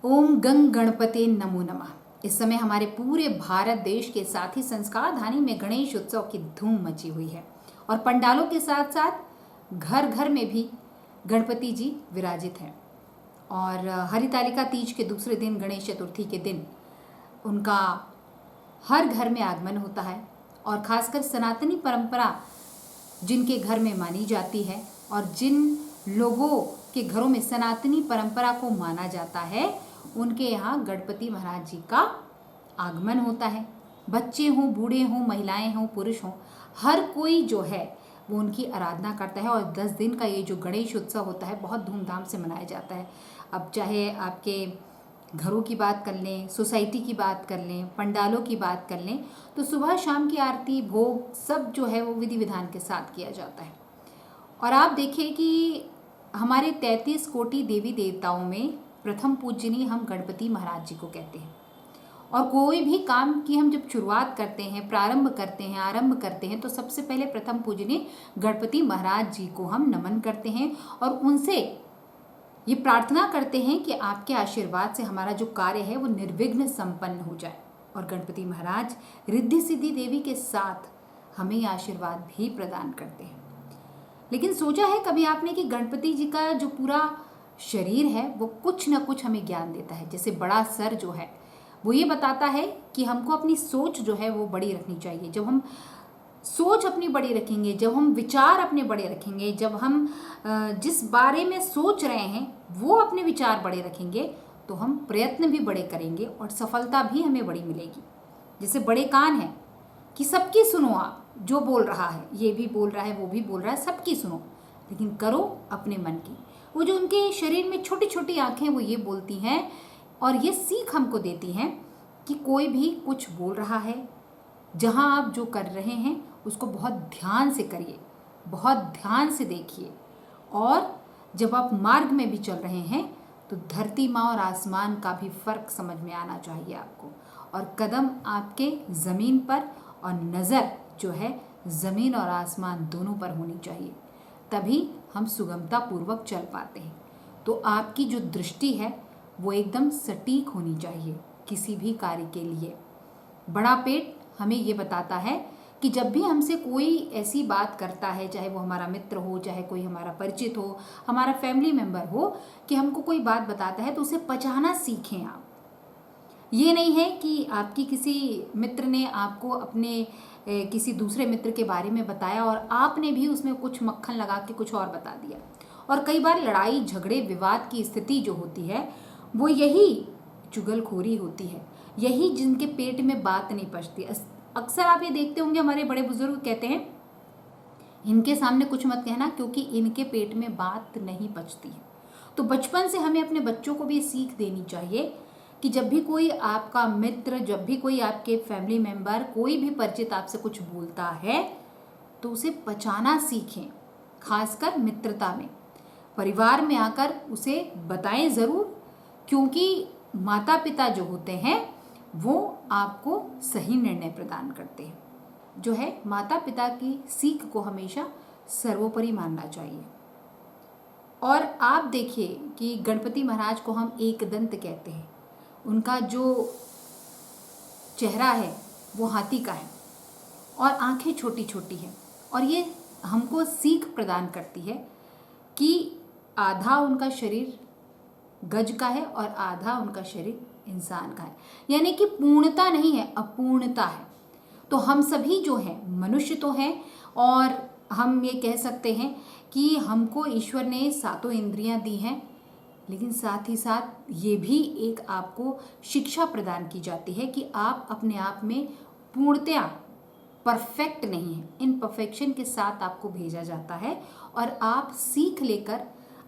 ओम गंग गणपते नमो नमः। इस समय हमारे पूरे भारत देश के साथ ही संस्कार धानी में गणेश उत्सव की धूम मची हुई है और पंडालों के साथ साथ घर घर में भी गणपति जी विराजित हैं। और हरितालिका तीज के दूसरे दिन गणेश चतुर्थी के दिन उनका हर घर में आगमन होता है। और खासकर सनातनी परंपरा जिनके घर में मानी जाती है और जिन लोगों के घरों में सनातनी परंपरा को माना जाता है उनके यहाँ गणपति महाराज जी का आगमन होता है। बच्चे हों, बूढ़े हों, महिलाएं हों, पुरुष हों, हर कोई जो है वो उनकी आराधना करता है। और 10 दिन का ये जो गणेश उत्सव होता है बहुत धूमधाम से मनाया जाता है। अब चाहे आपके घरों की बात कर लें, सोसाइटी की बात कर लें, पंडालों की बात कर लें, तो सुबह शाम की आरती, भोग सब जो है वो विधि विधान के साथ किया जाता है। और आप देखिए कि हमारे 33 कोटि देवी देवताओं में प्रथम पूजनीय हम गणपति महाराज जी को कहते हैं। और कोई भी काम की हम जब शुरुआत करते हैं, प्रारंभ करते हैं, आरंभ करते हैं, तो सबसे पहले प्रथम पूजनीय गणपति महाराज जी को हम नमन करते हैं और उनसे ये प्रार्थना करते हैं कि आपके आशीर्वाद से हमारा जो कार्य है वो निर्विघ्न संपन्न हो जाए। और गणपति महाराज रिद्धि सिद्धि देवी के साथ हमें ये आशीर्वाद भी प्रदान करते हैं। लेकिन सोचा है कभी आपने कि गणपति जी का जो पूरा शरीर है वो कुछ ना कुछ हमें ज्ञान देता है। जैसे बड़ा सर जो है वो ये बताता है कि हमको अपनी सोच जो है वो बड़ी रखनी चाहिए। जब हम सोच अपनी बड़ी रखेंगे, जब हम विचार अपने बड़े रखेंगे, जब हम जिस बारे में सोच रहे हैं वो अपने विचार बड़े रखेंगे, तो हम प्रयत्न भी बड़े करेंगे और सफलता भी हमें बड़ी मिलेगी। जैसे बड़े कान हैं कि सबकी सुनो, आप जो बोल रहा है, ये भी बोल रहा है, वो भी बोल रहा है, सबकी सुनो, लेकिन करो अपने मन की। वो जो उनके शरीर में छोटी छोटी आँखें वो ये बोलती हैं और ये सीख हमको देती हैं कि कोई भी कुछ बोल रहा है, जहाँ आप जो कर रहे हैं उसको बहुत ध्यान से करिए, बहुत ध्यान से देखिए। और जब आप मार्ग में भी चल रहे हैं तो धरती माँ और आसमान का भी फर्क समझ में आना चाहिए आपको। और कदम आपके ज़मीन पर और नज़र जो है ज़मीन और आसमान दोनों पर होनी चाहिए, तभी हम सुगमता पूर्वक चल पाते हैं। तो आपकी जो दृष्टि है वो एकदम सटीक होनी चाहिए किसी भी कार्य के लिए। बड़ा पेट हमें ये बताता है कि जब भी हमसे कोई ऐसी बात करता है, चाहे वो हमारा मित्र हो, चाहे कोई हमारा परिचित हो, हमारा फैमिली मेम्बर हो, कि हमको कोई बात बताता है तो उसे पचाना सीखें आप। ये नहीं है कि आपकी किसी मित्र ने आपको अपने किसी दूसरे मित्र के बारे में बताया और आपने भी उसमें कुछ मक्खन लगा के कुछ और बता दिया। और कई बार लड़ाई झगड़े विवाद की स्थिति जो होती है वो यही चुगलखोरी होती है, यही जिनके पेट में बात नहीं पचती। अक्सर आप ये देखते होंगे हमारे बड़े बुजुर्ग कहते हैं इनके सामने कुछ मत कहना क्योंकि इनके पेट में बात नहीं पचती है। तो बचपन से हमें अपने बच्चों को भी सीख देनी चाहिए कि जब भी कोई आपका मित्र, जब भी कोई आपके फैमिली मेम्बर, कोई भी परिचित आपसे कुछ बोलता है तो उसे पचाना सीखें। खासकर मित्रता में, परिवार में आकर उसे बताएं ज़रूर, क्योंकि माता पिता जो होते हैं वो आपको सही निर्णय प्रदान करते हैं। जो है माता पिता की सीख को हमेशा सर्वोपरि मानना चाहिए। और आप देखिए कि गणपति महाराज को हम एक दंत कहते हैं। उनका जो चेहरा है वो हाथी का है और आंखें छोटी छोटी हैं। और ये हमको सीख प्रदान करती है कि आधा उनका शरीर गज का है और आधा उनका शरीर इंसान का है, यानी कि पूर्णता नहीं है, अपूर्णता है। तो हम सभी जो हैं मनुष्य तो हैं और हम ये कह सकते हैं कि हमको ईश्वर ने सातों इंद्रियां दी हैं, लेकिन साथ ही साथ ये भी एक आपको शिक्षा प्रदान की जाती है कि आप अपने आप में पूर्णतया परफेक्ट नहीं है। इन परफेक्शन के साथ आपको भेजा जाता है और आप सीख लेकर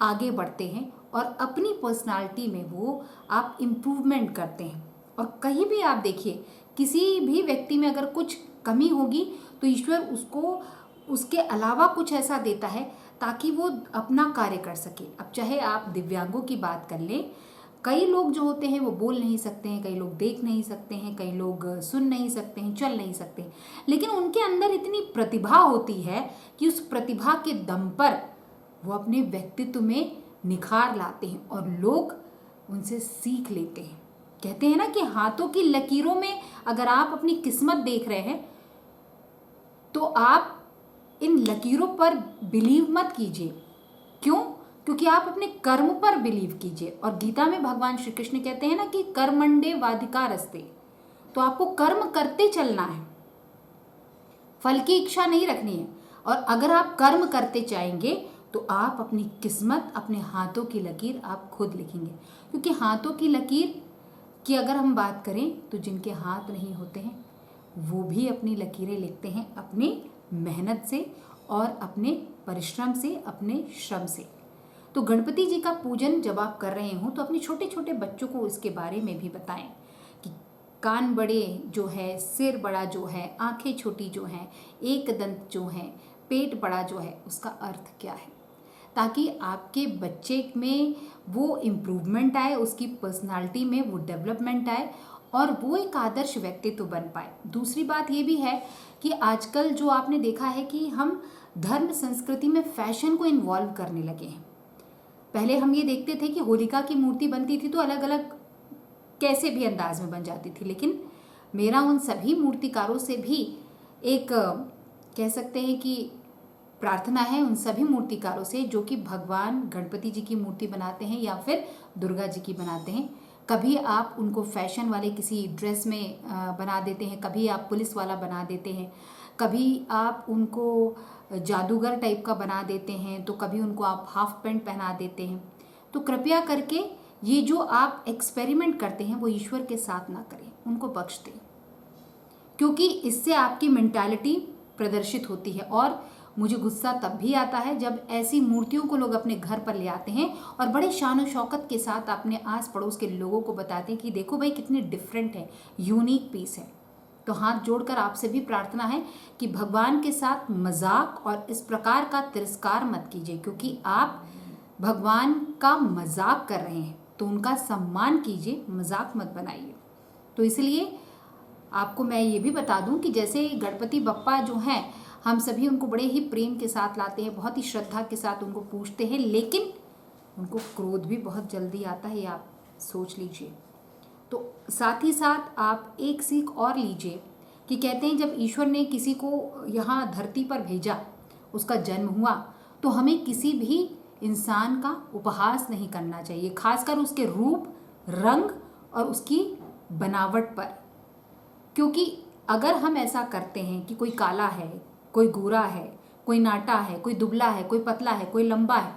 आगे बढ़ते हैं और अपनी पर्सनालिटी में वो आप इम्प्रूवमेंट करते हैं। और कहीं भी आप देखिए किसी भी व्यक्ति में अगर कुछ कमी होगी तो ईश्वर उसको उसके अलावा कुछ ऐसा देता है ताकि वो अपना कार्य कर सके। अब चाहे आप दिव्यांगों की बात कर लें, कई लोग जो होते हैं वो बोल नहीं सकते हैं, कई लोग देख नहीं सकते हैं, कई लोग सुन नहीं सकते हैं, चल नहीं सकते, लेकिन उनके अंदर इतनी प्रतिभा होती है कि उस प्रतिभा के दम पर वो अपने व्यक्तित्व में निखार लाते हैं और लोग उनसे सीख लेते हैं। कहते हैं ना कि हाथों की लकीरों में अगर आप अपनी किस्मत देख रहे हैं तो आप इन लकीरों पर बिलीव मत कीजिए। क्यों? क्योंकि आप अपने कर्म पर बिलीव कीजिए। और गीता में भगवान श्री कृष्ण कहते हैं ना कि कर्मंडे वाधिकारस्ते, तो आपको कर्म करते चलना है, फल की इच्छा नहीं रखनी है। और अगर आप कर्म करते जाएंगे तो आप अपनी किस्मत, अपने हाथों की लकीर आप खुद लिखेंगे। क्योंकि हाथों की लकीर की अगर हम बात करें तो जिनके हाथ नहीं होते हैं वो भी अपनी लकीरें लिखते हैं अपनी मेहनत से और अपने परिश्रम से, अपने श्रम से। तो गणपति जी का पूजन जब आप कर रहे हो तो अपने छोटे छोटे बच्चों को इसके बारे में भी बताएं कि कान बड़े जो है, सिर बड़ा जो है, आंखें छोटी जो हैं, एक दंत जो है, पेट बड़ा जो है, उसका अर्थ क्या है, ताकि आपके बच्चे में वो इम्प्रूवमेंट आए, उसकी पर्सनालिटी में वो डेवलपमेंट आए और वो एक आदर्श व्यक्तित्व बन पाए। दूसरी बात ये भी है कि आजकल जो आपने देखा है कि हम धर्म संस्कृति में फैशन को इन्वॉल्व करने लगे हैं। पहले हम ये देखते थे कि होलिका की मूर्ति बनती थी तो अलग अलग कैसे भी अंदाज में बन जाती थी, लेकिन मेरा उन सभी मूर्तिकारों से भी एक कह सकते हैं कि प्रार्थना है, उन सभी मूर्तिकारों से जो कि भगवान गणपति जी की मूर्ति बनाते हैं या फिर दुर्गा जी की बनाते हैं। कभी आप उनको फैशन वाले किसी ड्रेस में बना देते हैं, कभी आप पुलिस वाला बना देते हैं, कभी आप उनको जादूगर टाइप का बना देते हैं, तो कभी उनको आप हाफ पैंट पहना देते हैं। तो कृपया करके ये जो आप एक्सपेरिमेंट करते हैं वो ईश्वर के साथ ना करें, उनको बख्श दें, क्योंकि इससे आपकी मेंटालिटी प्रदर्शित होती है। और मुझे गुस्सा तब भी आता है जब ऐसी मूर्तियों को लोग अपने घर पर ले आते हैं और बड़े शान और शौकत के साथ अपने आस पड़ोस के लोगों को बताते हैं कि देखो भाई कितनी डिफरेंट है, यूनिक पीस है। तो हाथ जोड़कर आपसे भी प्रार्थना है कि भगवान के साथ मजाक और इस प्रकार का तिरस्कार मत कीजिए, क्योंकि आप भगवान का मजाक कर रहे हैं तो उनका सम्मान कीजिए, मजाक मत बनाइए। तो इसलिए आपको मैं ये भी बता दूं कि जैसे गणपति बप्पा जो हैं, हम सभी उनको बड़े ही प्रेम के साथ लाते हैं, बहुत ही श्रद्धा के साथ उनको पूजते हैं, लेकिन उनको क्रोध भी बहुत जल्दी आता है, ये आप सोच लीजिए। तो साथ ही साथ आप एक सीख और लीजिए कि कहते हैं जब ईश्वर ने किसी को यहाँ धरती पर भेजा, उसका जन्म हुआ, तो हमें किसी भी इंसान का उपहास नहीं करना चाहिए, खासकर उसके रूप, रंग और उसकी बनावट पर। क्योंकि अगर हम ऐसा करते हैं कि कोई काला है, कोई गोरा है, कोई नाटा है, कोई दुबला है, कोई पतला है, कोई लंबा है,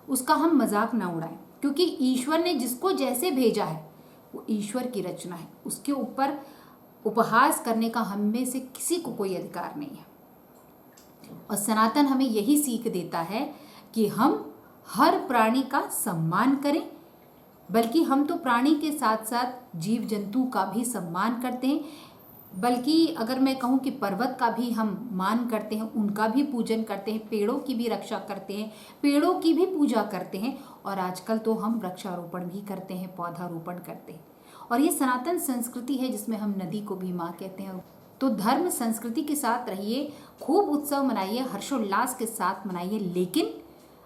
उसका हम मजाक ना उड़ाएं। क्योंकि ईश्वर ने जिसको जैसे भेजा है वो ईश्वर की रचना है, उसके ऊपर उपहास करने का हम में से किसी को कोई अधिकार नहीं है। और सनातन हमें यही सीख देता है कि हम हर प्राणी का सम्मान करें, बल्कि हम तो प्राणी के साथ साथ जीव जंतु का भी सम्मान करते हैं, बल्कि अगर मैं कहूँ कि पर्वत का भी हम मान करते हैं, उनका भी पूजन करते हैं, पेड़ों की भी रक्षा करते हैं, पेड़ों की भी पूजा करते हैं, और आजकल तो हम वृक्षारोपण भी करते हैं, पौधारोपण करते हैं। और ये सनातन संस्कृति है जिसमें हम नदी को भी माँ कहते हैं। तो धर्म संस्कृति के साथ रहिए, खूब उत्सव मनाइए, हर्षोल्लास के साथ मनाइए, लेकिन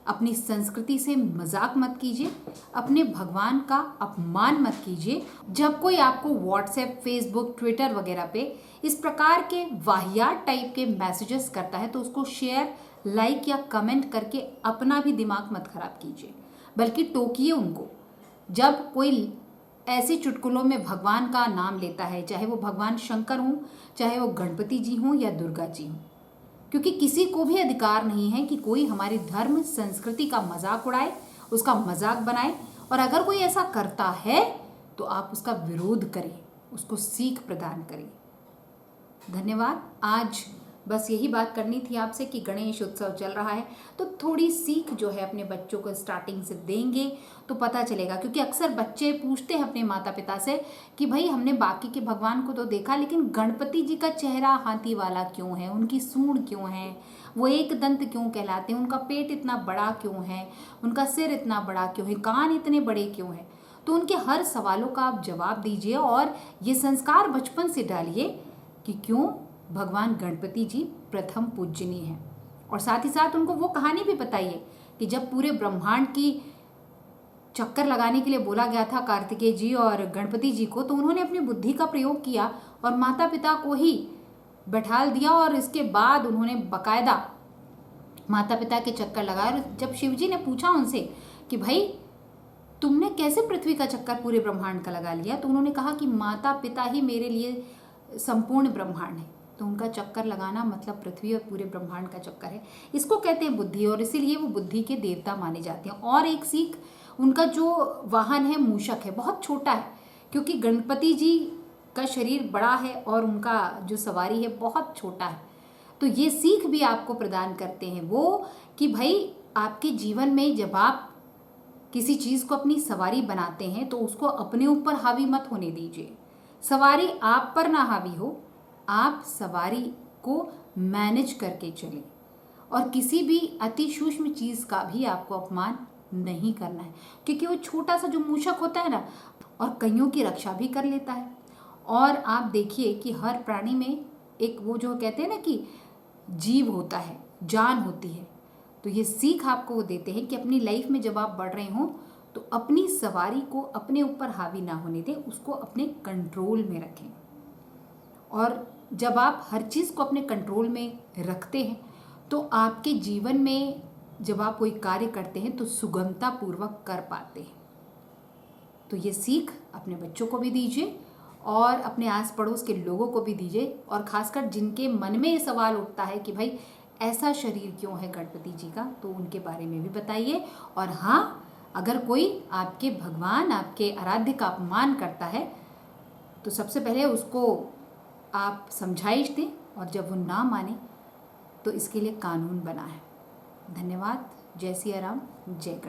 अपनी संस्कृति से मजाक मत कीजिए, अपने भगवान का अपमान मत कीजिए। जब कोई आपको व्हाट्सएप, फेसबुक, ट्विटर वगैरह पे इस प्रकार के वाहियात टाइप के मैसेजेस करता है तो उसको शेयर, लाइक या कमेंट करके अपना भी दिमाग मत खराब कीजिए, बल्कि टोकिए उनको। जब कोई ऐसे चुटकुलों में भगवान का नाम लेता है, चाहे वो भगवान शंकर हों, चाहे वो गणपति जी हों या दुर्गा जी हों, क्योंकि किसी को भी अधिकार नहीं है कि कोई हमारी धर्म संस्कृति का मजाक उड़ाए, उसका मजाक बनाए। और अगर कोई ऐसा करता है तो आप उसका विरोध करें, उसको सीख प्रदान करें। धन्यवाद। आज बस यही बात करनी थी आपसे कि गणेश उत्सव चल रहा है तो थोड़ी सीख जो है अपने बच्चों को स्टार्टिंग से देंगे तो पता चलेगा। क्योंकि अक्सर बच्चे पूछते हैं अपने माता पिता से कि भाई हमने बाकी के भगवान को तो देखा, लेकिन गणपति जी का चेहरा हाथी वाला क्यों है, उनकी सूंड क्यों है, वो एक दंत क्यों कहलाते हैं, उनका पेट इतना बड़ा क्यों है, उनका सिर इतना बड़ा क्यों है, कान इतने बड़े क्यों हैं। तो उनके हर सवालों का आप जवाब दीजिए और ये संस्कार बचपन से डालिए कि क्यों भगवान गणपति जी प्रथम पूजनीय हैं। और साथ ही साथ उनको वो कहानी भी बताइए कि जब पूरे ब्रह्मांड की चक्कर लगाने के लिए बोला गया था कार्तिकेय जी और गणपति जी को, तो उन्होंने अपनी बुद्धि का प्रयोग किया और माता पिता को ही बैठाल दिया और इसके बाद उन्होंने बकायदा माता पिता के चक्कर लगाए। और जब शिव जी ने पूछा उनसे कि भाई तुमने कैसे पृथ्वी का चक्कर पूरे ब्रह्मांड का लगा लिया, तो उन्होंने कहा कि माता पिता ही मेरे लिए संपूर्ण ब्रह्मांड है। तो उनका चक्कर लगाना मतलब पृथ्वी और पूरे ब्रह्मांड का चक्कर है। इसको कहते हैं बुद्धि, और इसीलिए वो बुद्धि के देवता माने जाते हैं। और एक सीख, उनका जो वाहन है मूषक है, बहुत छोटा है, क्योंकि गणपति जी का शरीर बड़ा है और उनका जो सवारी है बहुत छोटा है। तो ये सीख भी आपको प्रदान करते हैं वो कि भाई आपके जीवन में जब आप किसी चीज़ को अपनी सवारी बनाते हैं तो उसको अपने ऊपर हावी मत होने दीजिए। सवारी आप पर ना हावी हो, आप सवारी को मैनेज करके चलें और किसी भी अति सूक्ष्म चीज़ का भी आपको अपमान नहीं करना है, क्योंकि वो छोटा सा जो मूषक होता है ना, और कईयों की रक्षा भी कर लेता है। और आप देखिए कि हर प्राणी में एक वो जो कहते हैं ना कि जीव होता है, जान होती है। तो ये सीख आपको वो देते हैं कि अपनी लाइफ में जब आप बढ़ रहे हो तो अपनी सवारी को अपने ऊपर हावी ना होने दें, उसको अपने कंट्रोल में रखें। और जब आप हर चीज़ को अपने कंट्रोल में रखते हैं तो आपके जीवन में जब आप कोई कार्य करते हैं तो सुगमता पूर्वक कर पाते हैं। तो ये सीख अपने बच्चों को भी दीजिए और अपने आस पड़ोस के लोगों को भी दीजिए, और खासकर जिनके मन में ये सवाल उठता है कि भाई ऐसा शरीर क्यों है गणपति जी का, तो उनके बारे में भी बताइए। और हाँ, अगर कोई आपके भगवान, आपके आराध्य का अपमान करता है तो सबसे पहले उसको आप समझाइश दें, और जब वो ना माने तो इसके लिए कानून बना है। धन्यवाद। जय सिया राम, जय गणेश।